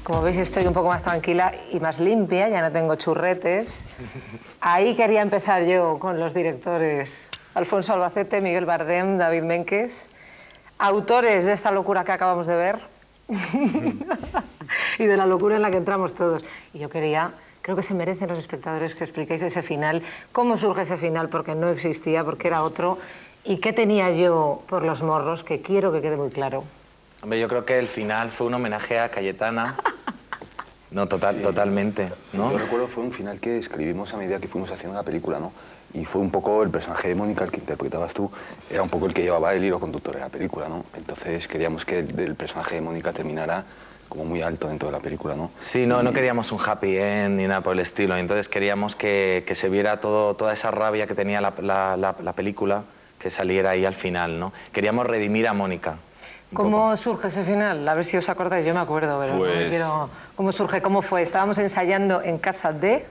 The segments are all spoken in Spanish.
Como veis, estoy un poco más tranquila y más limpia, ya no tengo churretes. Ahí quería empezar yo con los directores Alfonso Albacete, Miguel Bardem, David Menkes, autores de esta locura que acabamos de ver y de la locura en la que entramos todos. Y yo creo que se merecen los espectadores que expliquéis ese final, cómo surge ese final, porque no existía, porque era otro, y qué tenía yo por los morros, que quiero que quede muy claro. Hombre, yo creo que el final fue un homenaje a Cayetana. No, totalmente, ¿no? Yo recuerdo fue un final que escribimos a medida que fuimos haciendo la película, ¿no? Y fue un poco el personaje de Mónica, el que interpretabas tú, era un poco el que llevaba el hilo conductor de la película, ¿no? Entonces queríamos que el personaje de Mónica terminara como muy alto dentro de la película, ¿no? Sí, no queríamos un happy end ni nada por el estilo, entonces queríamos que se viera toda esa rabia que tenía la película, que saliera ahí al final, ¿no? Queríamos redimir a Mónica. ¿Cómo surge ese final? A ver si os acordáis, yo me acuerdo, pero pues... no quiero... ¿Cómo surge? ¿Cómo fue? Estábamos ensayando en casa de...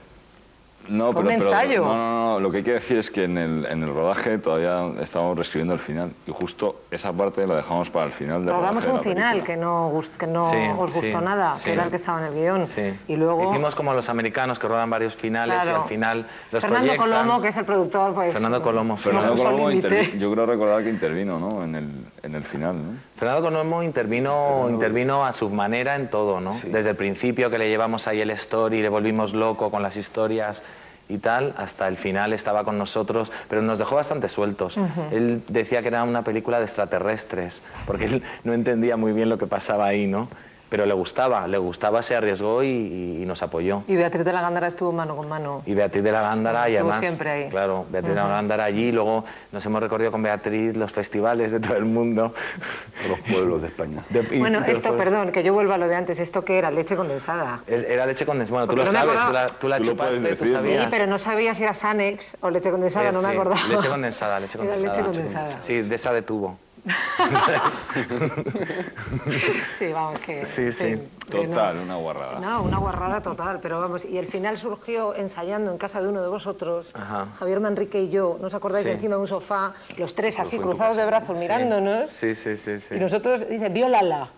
No, ¿Fue un ensayo? No, lo que hay que decir es que en el rodaje todavía estábamos reescribiendo el final y justo esa parte la dejamos para el final del Rodamos rodaje de un la final película. que no Sí, os gustó nada, sí. que era el que estaba en el guión. Sí. Y luego... Hicimos como los americanos que rodan varios finales y al final los Fernando proyectan. Colomo, que es el productor, pues... Fernando Colomo, sí. Fernando puso Colomo, límite. yo creo recordar que intervino, ¿no? en el final, ¿no? Fernando Colomo intervino a su manera en todo, ¿no? Sí. Desde el principio que le llevamos ahí el story, le volvimos loco con las historias y tal, hasta el final estaba con nosotros, pero nos dejó bastante sueltos. Él decía que era una película de extraterrestres, porque él no entendía muy bien lo que pasaba ahí, ¿no? Pero le gustaba, se arriesgó y nos apoyó. Y Beatriz de la Gándara estuvo mano con mano. Y Beatriz de la Gándara, y Estuvo además, siempre ahí. claro, Beatriz de la Gándara allí, luego nos hemos recorrido con Beatriz los festivales de todo el mundo. De los pueblos de España. Bueno, esto, perdón, que yo vuelva a lo de antes, ¿esto qué era? ¿Leche condensada? Era leche condensada, bueno, tú Porque lo no me sabes, acordaba. tú la Tú lo chupaste, puedes tú decir, ¿no? sabías. Sí, pero no sabía si era Sanex o leche condensada, no me Sí, acordaba. leche condensada. Era leche condensada. Sí, de esa de tubo. Sí, vamos, que... Sí, sí. Total, una guarrada. No, una guarrada total, pero vamos, y el final surgió ensayando en casa de uno de vosotros, Ajá. Javier Manrique y yo, ¿no os acordáis? Sí. Encima de un sofá, los tres así fue en tu cruzados de casa. brazos mirándonos, Sí. y nosotros, dice, viólala.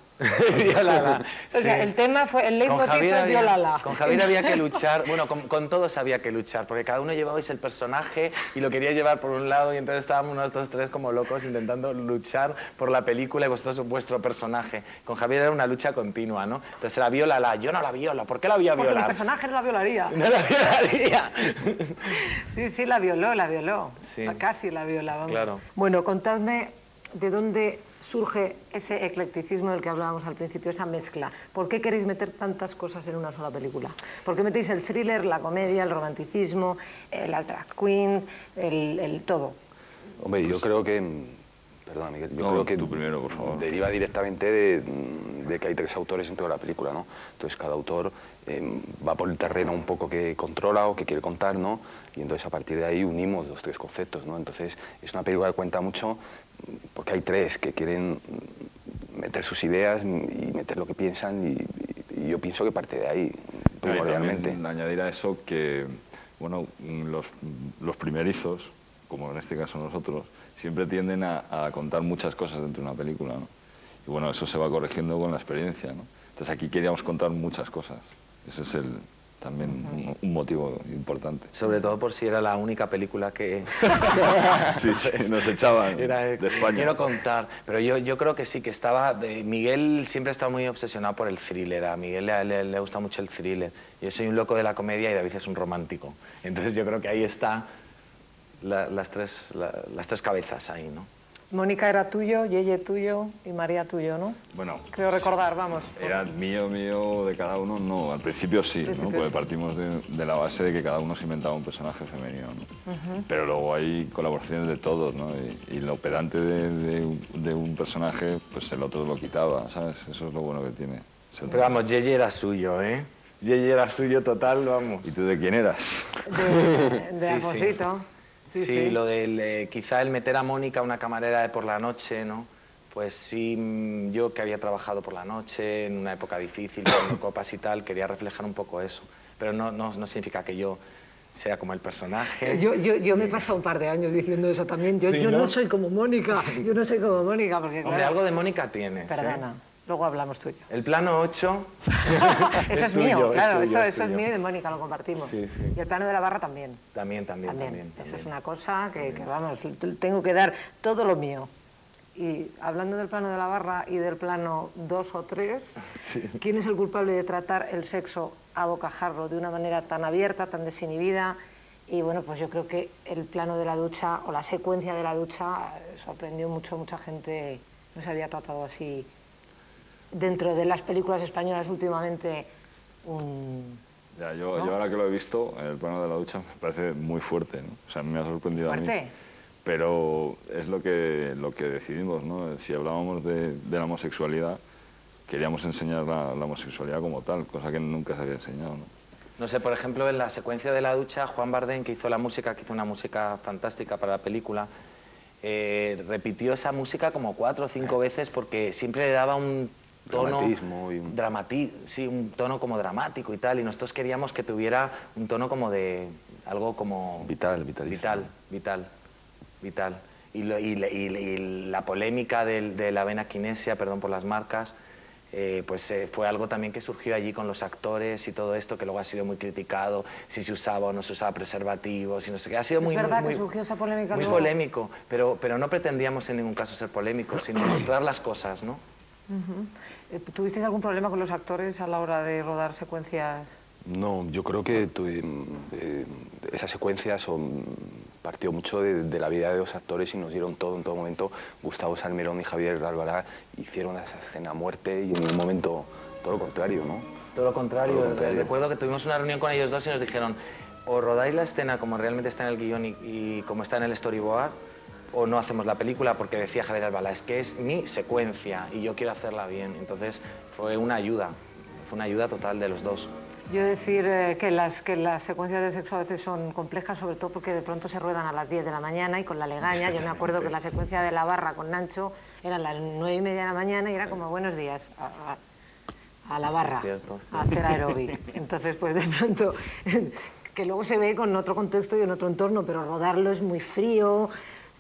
Viólala. O sea, Sí. el tema fue, el leitmotiv fue viólala. Con Javier había que luchar, bueno, con todos había que luchar, porque cada uno llevabais el personaje y lo quería llevar por un lado, y entonces estábamos nosotros tres como locos intentando luchar por la película y vosotros vuestro personaje. Con Javier era una lucha continua, ¿no? Entonces era viólala, yo no la viola, ¿por qué la voy a Porque violar? el personaje no la violaría. No la violaría. Sí, la violó. Sí. Casi la viola, Claro. Bueno, contadme de dónde surge ese eclecticismo del que hablábamos al principio, esa mezcla. ¿Por qué queréis meter tantas cosas en una sola película? ¿Por qué metéis el thriller, la comedia, el romanticismo, las drag queens, el todo? Hombre, yo creo que... Perdona, Miguel, yo creo que tú primero, por favor. deriva directamente de que hay tres autores dentro de la película, ¿no? Entonces cada autor va por el terreno un poco que controla o que quiere contar, ¿no? Y entonces a partir de ahí unimos los tres conceptos, ¿no? Entonces es una película que cuenta mucho porque hay tres que quieren meter sus ideas y meter lo que piensan y yo pienso que parte de ahí, primordialmente. También añadir a eso que, bueno, los primerizos, como en este caso nosotros, siempre tienden a contar muchas cosas dentro de una película, ¿no? Y bueno, eso se va corrigiendo con la experiencia, ¿no? Entonces aquí queríamos contar muchas cosas. Ese es también un motivo importante. Sobre todo por si era la única película que... Sí, nos echaban de España. Quiero contar, pero yo creo que sí, que estaba... Miguel siempre ha estado muy obsesionado por el thriller, a Miguel le gusta mucho el thriller. Yo soy un loco de la comedia y David es un romántico. Entonces yo creo que ahí está las tres cabezas ahí, ¿no? Mónica era tuyo, Yeye tuyo y María tuyo, ¿no? Bueno, Creo recordar, vamos. era mío de cada uno, no, al principio sí, ¿no? Porque partimos de la base de que cada uno se inventaba un personaje femenino, ¿no? Pero luego hay colaboraciones de todos, ¿no? Y lo pedante de un personaje, pues el otro lo quitaba, ¿sabes? Eso es lo bueno que tiene. Pero vamos, Yeye era suyo, ¿eh? Yeye era suyo total, vamos. ¿Y tú de quién eras? De Sí, Alfonsito. Sí, lo del quizá el meter a Mónica, una camarera de por la noche, ¿no? Pues sí, yo que había trabajado por la noche, en una época difícil, con copas y tal, quería reflejar un poco eso. Pero no significa que yo sea como el personaje. Yo me he pasado un par de años diciendo eso también. Yo no soy como Mónica, yo no soy como Mónica, porque Hombre, claro, algo de Mónica tienes. perdona, luego hablamos tuyo. El plano 8... Eso es tuyo, mío, claro, tuyo, eso es mío y de Mónica, lo compartimos. Sí. Y el plano de la barra también. También. Eso es una cosa que vamos, tengo que dar todo lo mío. Y hablando del plano de la barra y del plano 2 o 3, ¿quién es el culpable de tratar el sexo a bocajarro de una manera tan abierta, tan desinhibida? Y bueno, pues yo creo que el plano de la ducha o la secuencia de la ducha sorprendió mucho a mucha gente. No se había tratado así dentro de las películas españolas últimamente. Ya, yo ahora que lo he visto, el plano de la ducha me parece muy fuerte, ¿no? O sea, me ha sorprendido a mí. ¿Fuerte? Pero es lo que decidimos, ¿no? Si hablábamos de la homosexualidad, queríamos enseñar la homosexualidad como tal, cosa que nunca se había enseñado, ¿no? No sé, por ejemplo, en la secuencia de la ducha, Juan Bardén, que hizo la música, que hizo una música fantástica para la película, repitió esa música como 4 o 5 veces porque siempre le daba un tono... Dramatismo y sí, un tono como dramático y tal, y nosotros queríamos que tuviera un tono como de... algo como... Vitalísimo. Vital. Y la polémica de la vena kinesia, perdón por las marcas, pues fue algo también que surgió allí con los actores y todo esto, que luego ha sido muy criticado, si se usaba o no se usaba preservativos y no sé qué. Ha sido ¿Es verdad que surgió esa polémica muy luego? polémico, pero no pretendíamos en ningún caso ser polémicos, sino mostrar las cosas, ¿no? ¿Tuvisteis algún problema con los actores a la hora de rodar secuencias? No, yo creo que esa secuencia partió mucho de la vida de los actores y nos dieron todo en todo momento. Gustavo Salmerón y Javier Albará hicieron esa escena a muerte y en un momento todo lo contrario, ¿no? Todo lo contrario. Recuerdo que tuvimos una reunión con ellos dos y nos dijeron: o rodáis la escena como realmente está en el guión y como está en el storyboard, o no hacemos la película, porque decía Javier Albará, es que es mi secuencia y yo quiero hacerla bien. Entonces fue una ayuda total de los dos. Yo decir que las secuencias de sexo a veces son complejas, sobre todo porque de pronto se ruedan a las 10 de la mañana y con la legaña. Yo me acuerdo que la secuencia de la barra con Nacho eran las 9:30 de la mañana y era como buenos días a la barra, a hacer aeróbic. Entonces, pues de pronto, que luego se ve con otro contexto y en otro entorno, pero rodarlo es muy frío.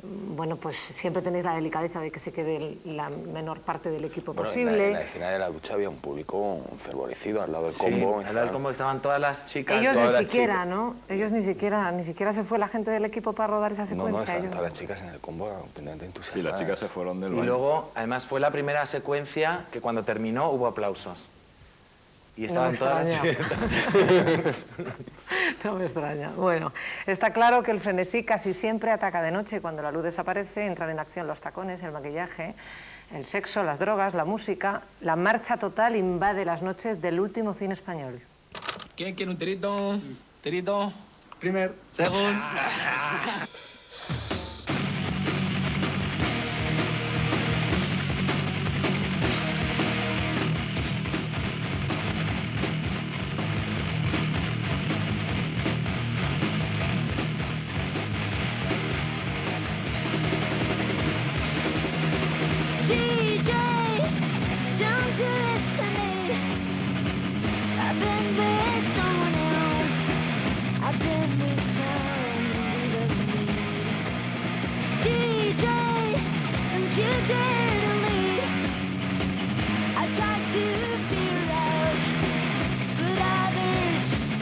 Bueno, pues siempre tenéis la delicadeza de que se quede la menor parte del equipo posible. En la escena de la ducha había un público fervorecido al lado del Sí, combo. al lado del combo estaban todas las chicas. Ellos todas ni las siquiera, chicas. ¿no? Ellos ni siquiera se fue la gente del equipo para rodar esa secuencia. No, estaban ellos... todas las chicas en el combo completamente entusiasmadas. Sí, las chicas se fueron del Y baño. luego, además, fue la primera secuencia que cuando terminó hubo aplausos. Y estaban todas las... No me extraña. Bueno, está claro que el frenesí casi siempre ataca de noche. Cuando la luz desaparece, entran en acción los tacones, el maquillaje, el sexo, las drogas, la música. La marcha total invade las noches del último cine español. ¿Quién quiere un tirito? ¿Tirito? Primer. Segundo. DJ, don't do this to me. I've been with someone else. I've been with someone of me. DJ, don't you dare to leave. I tried to figure out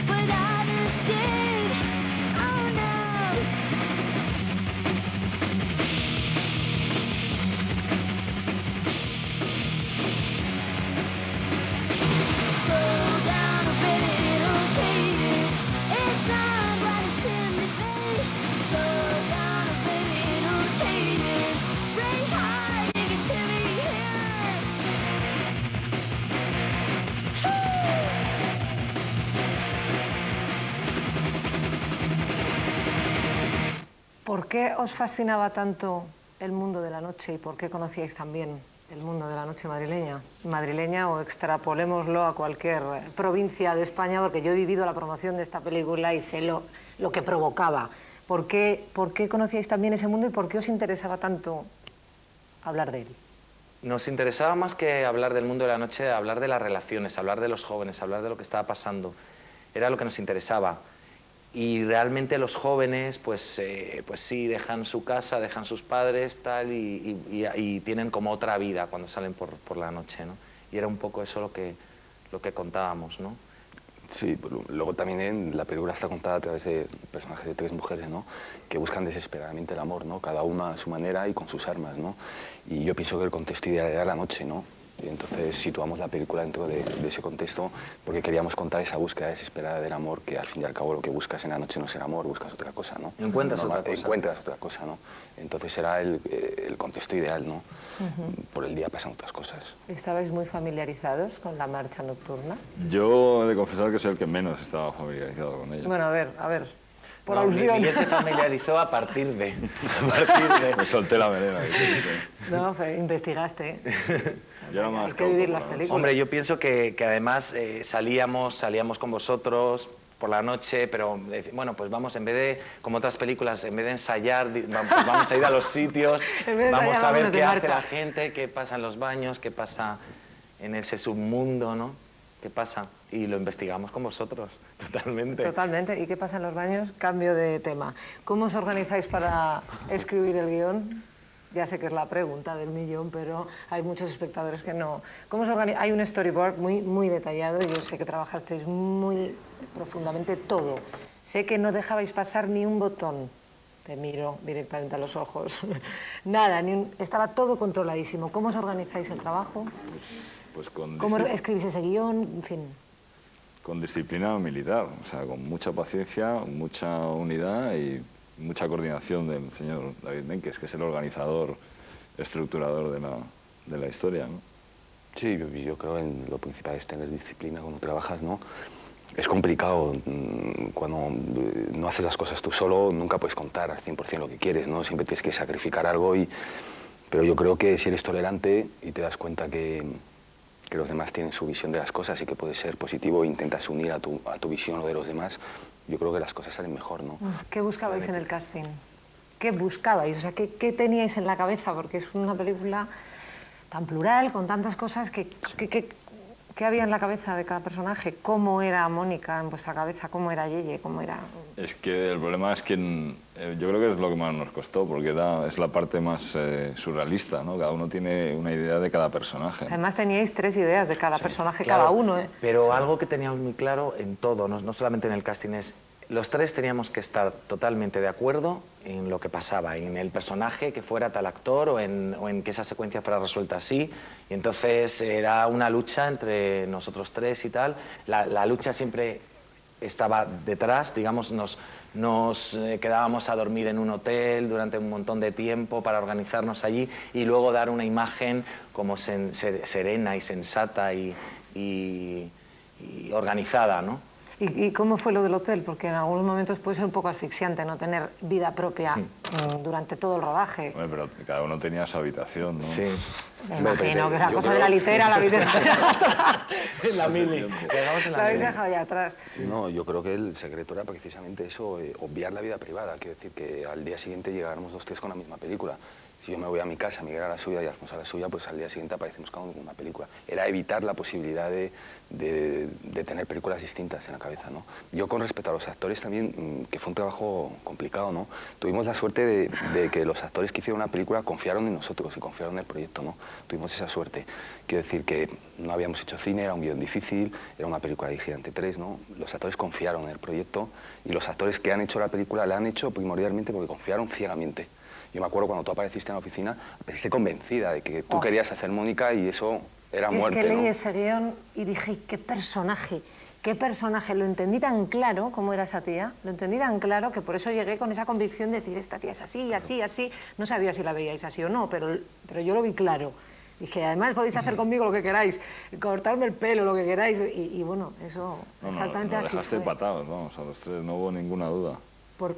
what others did. Oh no. Slow down a bit, it'll take us. It's not what it seemed to be. Slow down a bit, it'll take us. Bring high negativity here. ¿Por qué os fascinaba tanto el mundo de la noche y por qué conocíais también el mundo de la noche madrileña o extrapolémoslo a cualquier provincia de España, porque yo he vivido la promoción de esta película y sé lo que provocaba ¿Por qué conocíais también ese mundo y por qué os interesaba tanto hablar de él? Nos interesaba más que hablar del mundo de la noche, hablar de las relaciones, hablar de los jóvenes, hablar de lo que estaba pasando. Era lo que nos interesaba. Y realmente los jóvenes, pues sí, dejan su casa, dejan sus padres, tal, y tienen como otra vida cuando salen por la noche, ¿no? Y era un poco eso lo que contábamos, ¿no? Sí, pues luego también la película está contada a través de personajes de 3 mujeres, ¿no? Que buscan desesperadamente el amor, ¿no? Cada una a su manera y con sus armas, ¿no? Y yo pienso que el contexto ideal era la noche, ¿no? Y entonces situamos la película dentro de ese contexto porque queríamos contar esa búsqueda desesperada del amor, que al fin y al cabo lo que buscas en la noche no es el amor, buscas otra cosa, ¿no? Encuentras otra cosa. Encuentras otra cosa, ¿no? Entonces era el contexto ideal, ¿no? Por el día pasan otras cosas. ¿Estabais muy familiarizados con la marcha nocturna? Yo he de confesar que soy el que menos estaba familiarizado con ella. Bueno, a ver, por No, alusión. Miguel se familiarizó a partir de... Me solté la melena. No, investigaste. Yo era más Hay que vivir las cauto, ¿no? películas. Hombre, yo pienso que además salíamos con vosotros por la noche, pero bueno, pues vamos, en vez de, como otras películas, en vez de ensayar, pues vamos a ir a los sitios, En vez de vamos ensayar, a ver vámonos de qué hace marcha. la gente, qué pasa en los baños, qué pasa en ese submundo, ¿no? ¿Qué pasa? Y lo investigamos con vosotros, totalmente. Totalmente. ¿Y qué pasa en los baños? Cambio de tema. ¿Cómo os organizáis para escribir el guión? Ya sé que es la pregunta del millón, pero hay muchos espectadores que no. ¿Cómo os organizáis? Hay un storyboard muy detallado y yo sé que trabajasteis muy profundamente todo. Sé que no dejabais pasar ni un botón. Te miro directamente a los ojos. Nada, estaba todo controladísimo. ¿Cómo os organizáis el trabajo? Pues con ¿Cómo escribís ese guión? En fin. con disciplina militar, o sea, con mucha paciencia, mucha unidad y mucha coordinación del señor David Menkes, que es el organizador, estructurador de la historia, ¿no? Sí, yo creo que lo principal es tener disciplina cuando trabajas, ¿no? Es complicado, cuando no haces las cosas tú solo, nunca puedes contar al 100% lo que quieres, ¿no? Siempre tienes que sacrificar algo, pero yo creo que si eres tolerante y te das cuenta que los demás tienen su visión de las cosas y que puedes ser positivo e intentas unir a tu visión o de los demás, yo creo que las cosas salen mejor, ¿no? ¿Qué buscabais en el casting? ¿Qué buscabais? O sea, ¿qué teníais en la cabeza? Porque es una película tan plural, con tantas cosas, ¿qué había en la cabeza de cada personaje? ¿Cómo era Mónica en vuestra cabeza? ¿Cómo era Yeye? ¿Cómo era...? Es que el problema es que yo creo que es lo que más nos costó, porque es la parte más surrealista, ¿no? Cada uno tiene una idea de cada personaje. Además teníais 3 ideas de cada personaje, Claro, cada uno, ¿eh? Pero algo que teníamos muy claro en todo, no solamente en el casting, es los 3 teníamos que estar totalmente de acuerdo en lo que pasaba, en el personaje que fuera tal actor o en que esa secuencia fuera resuelta así. Y entonces era una lucha entre nosotros 3 y tal. La lucha siempre estaba detrás, digamos, nos quedábamos a dormir en un hotel durante un montón de tiempo para organizarnos allí y luego dar una imagen como serena y sensata y organizada, ¿no? ¿Y cómo fue lo del hotel? Porque en algunos momentos puede ser un poco asfixiante no tener vida propia durante todo el rodaje. Bueno, pero cada uno tenía su habitación, ¿no? Sí. Me imagino que la yo cosa de creo- la litera la habéis dejado ya atrás. La mili. Llegamos en La la habéis mili. dejado ya atrás. No, yo creo que el secreto era precisamente eso, obviar la vida privada. Quiero decir que al día siguiente llegáramos los 3 con la misma película. Si yo me voy a mi casa, Miguel a la suya y Alfonso a la suya, pues al día siguiente aparecemos cada uno con una película. Era evitar la posibilidad de tener películas distintas en la cabeza, ¿no? Yo con respecto a los actores también, que fue un trabajo complicado, ¿no? Tuvimos la suerte de que los actores que hicieron una película confiaron en nosotros y confiaron en el proyecto, ¿no? Tuvimos esa suerte. Quiero decir que no habíamos hecho cine, era un guión difícil, era una película dirigida ante 3, ¿no? Los actores confiaron en el proyecto y los actores que han hecho la película la han hecho primordialmente porque confiaron ciegamente. Yo me acuerdo cuando tú apareciste en la oficina, apareciste convencida de que tú querías hacer Mónica y eso era Yo muerte, es que leí ¿no? ese guión y dije, qué personaje, lo entendí tan claro cómo era esa tía, lo entendí tan claro que por eso llegué con esa convicción de decir, esta tía es así, así, así, no sabía si la veíais así o no, pero yo lo vi claro. Dije, además podéis hacer conmigo lo que queráis, cortarme el pelo, lo que queráis, y bueno, eso exactamente nos así dejaste fue. patados, vamos, a los 3, no hubo ninguna duda.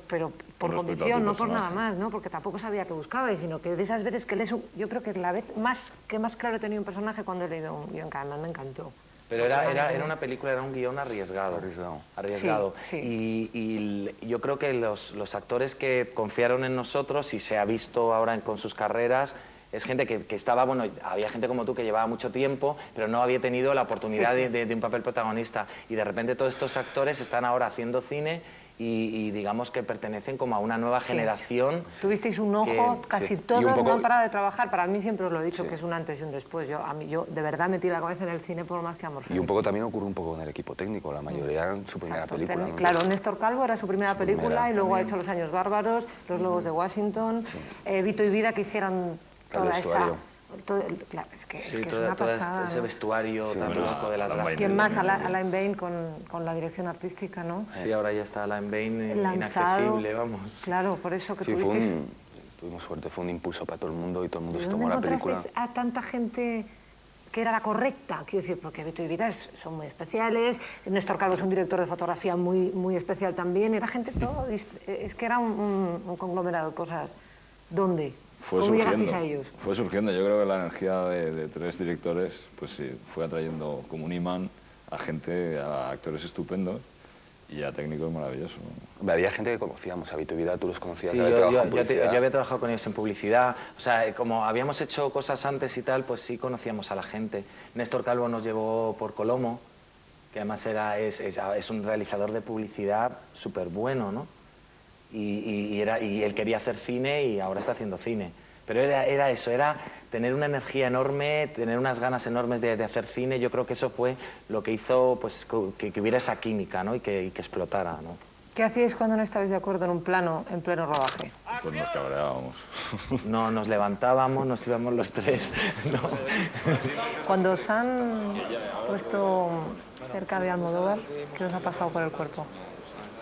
Pero por Con respecto a convicción, tu no por nada personaje. más, ¿no? Porque tampoco sabía que buscabais, sino que de esas veces que lees, yo creo que la vez que más claro he tenido un personaje cuando he leído un guión, que además me encantó. Pero era una película, era un guión arriesgado. Arriesgado. Sí, Y yo creo que los actores que confiaron en nosotros, y se ha visto ahora con sus carreras, es gente que estaba, bueno, había gente como tú que llevaba mucho tiempo, pero no había tenido la oportunidad de un papel protagonista. Y de repente todos estos actores están ahora haciendo cine y digamos que pertenecen como a una nueva generación. Tuvisteis un ojo, casi todos un poco- no han parado de trabajar. Para mí siempre os lo he dicho, que es un antes y un después. Yo de verdad metí la cabeza en el cine por más que amor. Y un poco también ocurre un poco con el equipo técnico, la mayoría en su primera Exacto. película. ¿no? Claro, Néstor Calvo era su primera película y luego ha también. hecho Los Años Bárbaros, Los Lobos de Washington, Vito y Vida, que hicieron toda esa... claro, es que es Todo una pasada. ese ¿no? vestuario tan loco de las Alain Bain. ¿Quién más? Alain Bain con la dirección artística, ¿no? Sí, ahora ya está Alain Bain Lanzado. inaccesible, vamos. Claro, por eso que Sí, tuvisteis... tuvimos suerte, fue un impulso para todo el mundo y todo el mundo ¿De se dónde tomó la película. encontrasteis a tanta gente que era la correcta? Quiero decir, porque Vito y Vida son muy especiales, Néstor Calvo es un director de fotografía muy especial también, era gente todo, es que era un conglomerado de cosas. ¿Dónde? ¿Cómo llegasteis a ellos? Fue surgiendo. Yo creo que la energía de tres directores pues sí, fue atrayendo como un imán a gente, a actores estupendos y a técnicos maravillosos. Había gente que conocíamos, a Vito y Vida, tú los conocías, Sí, que había trabajado en yo publicidad. había trabajado con ellos en publicidad, o sea, como habíamos hecho cosas antes y tal, pues sí conocíamos a la gente. Néstor Calvo nos llevó por Colomo, que además es un realizador de publicidad súper bueno, ¿no? Y él quería hacer cine y ahora está haciendo cine. Pero era eso, era tener una energía enorme, tener unas ganas enormes de hacer cine. Yo creo que eso fue lo que hizo pues, que hubiera esa química, ¿no? y que explotara, ¿no? ¿Qué hacíais cuando no estabais de acuerdo en un plano, en pleno rodaje? Pues nos cabreábamos. No, nos levantábamos, nos íbamos los tres. ¿No? Cuando os han puesto cerca de Almodóvar, ¿qué os ha pasado por el cuerpo?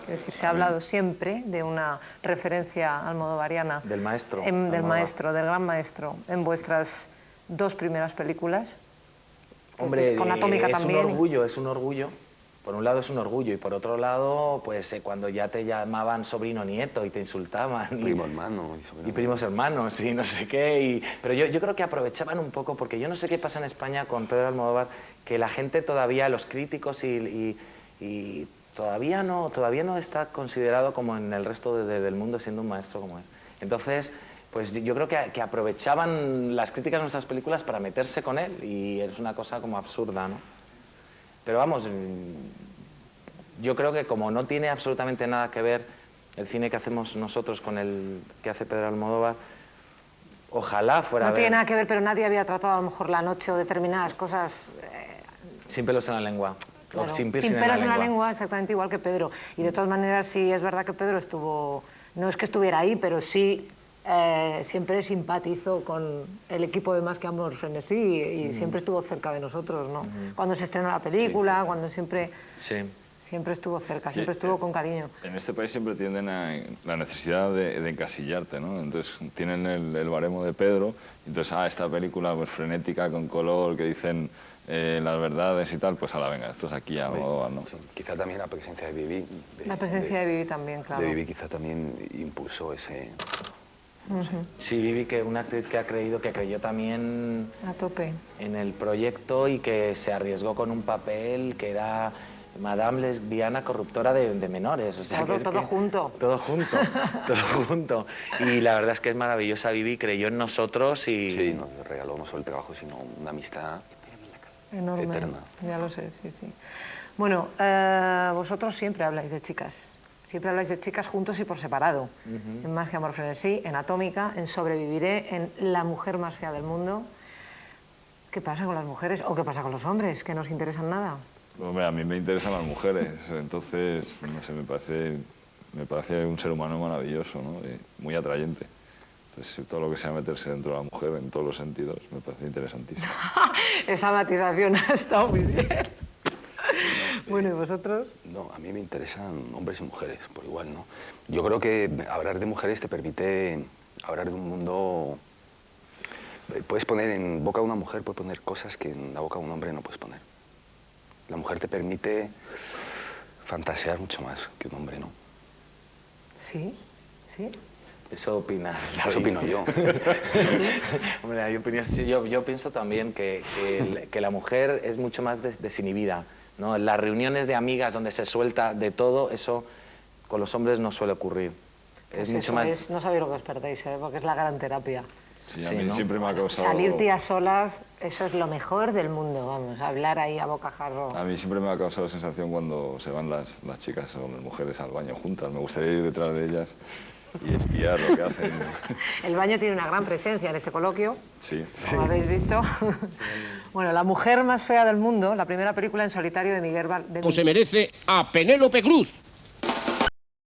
Es decir, se ha hablado siempre de una referencia almodovariana. Del maestro. Del Almodóvar. maestro, del gran maestro, en vuestras dos primeras películas. Hombre, con Atómica también. Es un orgullo. Por un lado es un orgullo y por otro lado, pues cuando ya te llamaban sobrino nieto y te insultaban. Primo hermano. Y primos hermanos y no sé qué. Pero yo creo que aprovechaban un poco, porque yo no sé qué pasa en España con Pedro Almodóvar, que la gente todavía, los críticos y todavía no está considerado como en el resto del mundo siendo un maestro como es. Entonces, pues yo creo que aprovechaban las críticas de nuestras películas para meterse con él y es una cosa como absurda, ¿no? Pero vamos, yo creo que como no tiene absolutamente nada que ver el cine que hacemos nosotros con el que hace Pedro Almodóvar, ojalá fuera a No ver... tiene nada que ver, pero nadie había tratado a lo mejor la noche o determinadas cosas... Sin pelos en la lengua. Claro, O sin pelos en la lengua, exactamente igual que Pedro. Y de todas maneras sí es verdad que Pedro estuvo, no es que estuviera ahí, pero sí siempre simpatizó con el equipo de Más que Amor Frenesí y siempre estuvo cerca de nosotros, ¿no? Cuando se estrenó la película, cuando siempre estuvo cerca, siempre estuvo con cariño. En este país siempre tienden a la necesidad de encasillarte, ¿no? Entonces tienen el baremo de Pedro, entonces, esta película pues frenética, con color, que dicen las verdades y tal, pues venga, esto es aquí a Almodóvar, ¿no? Sí, quizá también la presencia de Vivi. La presencia de Vivi también, claro. De Vivi quizá también impulsó ese... Sí, Vivi, que una actriz que creyó también A tope. en el proyecto y que se arriesgó con un papel que era madame lesbiana corruptora de menores. O sea, Todo junto. Todo junto, todo junto. Y la verdad es que es maravillosa, Vivi, creyó en nosotros y... Sí, nos regaló no solo el trabajo, sino una amistad Enorme. eterna. Ya lo sé, sí, sí. Bueno, vosotros siempre habláis de chicas. Siempre habláis de chicas juntos y por separado. En Más que Amor Frenesí, en Atómica, en Sobreviviré, en La mujer más fea del mundo. ¿Qué pasa con las mujeres? ¿O qué pasa con los hombres? ¿Que no os interesan nada? Hombre, a mí me interesan las mujeres, entonces, no sé, me parece un ser humano maravilloso, ¿no? Y muy atrayente. Entonces, todo lo que sea meterse dentro de la mujer en todos los sentidos me parece interesantísimo. Esa matización ha estado muy bien. Bueno, ¿y vosotros? No, a mí me interesan hombres y mujeres, por igual, ¿no? Yo creo que hablar de mujeres te permite hablar de un mundo... Puedes poner en boca de una mujer, puedes poner cosas que en la boca de un hombre no puedes poner. La mujer te permite fantasear mucho más que un hombre, ¿no? Sí, sí. Eso opina Eso David. opino yo. Hombre, yo pienso también que la mujer es mucho más desinhibida, ¿no? En las reuniones de amigas donde se suelta de todo, eso con los hombres no suele ocurrir. Pues Es mucho eso más... es, no sabéis lo que os perdéis, porque es la gran terapia. Sí, a Sí, mí ¿no? siempre me ha causado... Salir a solas, eso es lo mejor del mundo, vamos, hablar ahí a bocajarro. A mí siempre me ha causado sensación cuando se van las chicas o las mujeres al baño juntas. Me gustaría ir detrás de ellas y espiar lo que hacen. El baño tiene una gran presencia en este coloquio, Sí. como habéis visto. Bueno, La mujer más fea del mundo, la primera película en solitario de Miguel O se merece a Penélope Cruz.